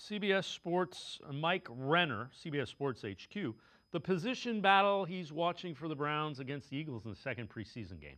CBS Sports Mike Renner, CBS Sports HQ, the position battle he's watching for the Browns against the Eagles in the second preseason game.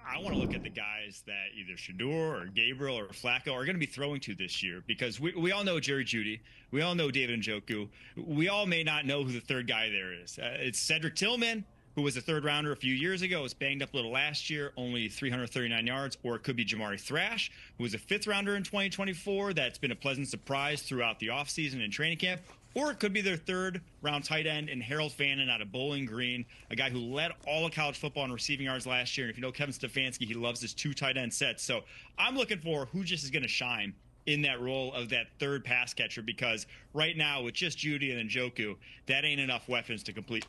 I want to look at the guys that either Shador or Gabriel or Flacco are going to be throwing to this year, because we all know Jerry Jeudy. We all know David Njoku. We all may not know who the third guy there is. It's Cedric Tillman, who was a third rounder a few years ago, was banged up a little last year, only 339 yards. Or it could be Jamari Thrash, who was a fifth rounder in 2024. That's been a pleasant surprise throughout the offseason and training camp. Or it could be their third round tight end in Harold Fannin out of Bowling Green, a guy who led all of college football in receiving yards last year. And if you know Kevin Stefanski, he loves his two tight end sets. So I'm looking for who just is going to shine in that role of that third pass catcher, because right now with just Jeudy and Njoku, that ain't enough weapons to compete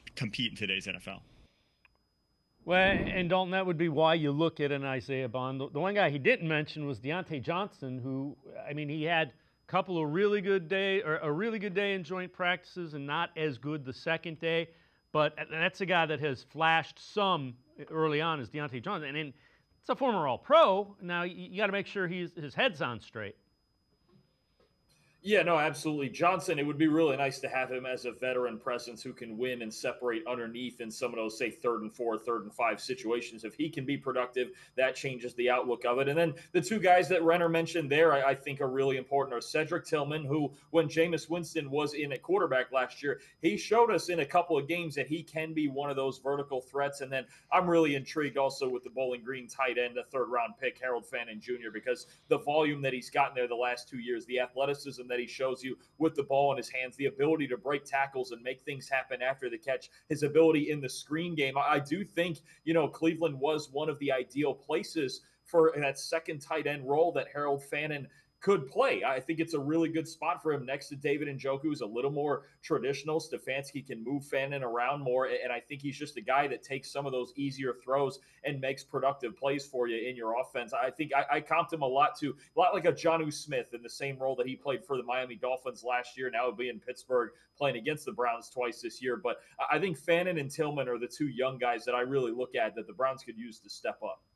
in today's NFL. Well, and Dalton, that would be why you look at an Isaiah Bond. The one guy he didn't mention was Deontay Johnson, who, I mean, he had a couple of really good day, or a really good day in joint practices and not as good the second day. But that's a guy that has flashed some early on, as Deontay Johnson. And it's a former All-Pro. Now, you got to make sure his head's on straight. Yeah, no, absolutely. Johnson, it would be really nice to have him as a veteran presence who can win and separate underneath in some of those, say, 3rd and 4, 3rd and 5 situations. If he can be productive, that changes the outlook of it. And then the two guys that Renner mentioned there, I think are really important, are Cedric Tillman, who, when Jameis Winston was in at quarterback last year, he showed us in a couple of games that he can be one of those vertical threats. And then I'm really intrigued also with the Bowling Green tight end, a third-round pick, Harold Fannin Jr., because the volume that he's gotten there the last 2 years, the athleticism that he shows you with the ball in his hands, the ability to break tackles and make things happen after the catch, his ability in the screen game. I do think, Cleveland was one of the ideal places for that second tight end role that Harold Fannin could play. I think it's a really good spot for him next to David Njoku, who's a little more traditional. Stefanski can move Fannin around more, and I think he's just a guy that takes some of those easier throws and makes productive plays for you in your offense. I think I comped him a lot like a Jonnu Smith in the same role that he played for the Miami Dolphins last year. Now he'll be in Pittsburgh playing against the Browns twice this year. But I think Fannin and Tillman are the two young guys that I really look at that the Browns could use to step up.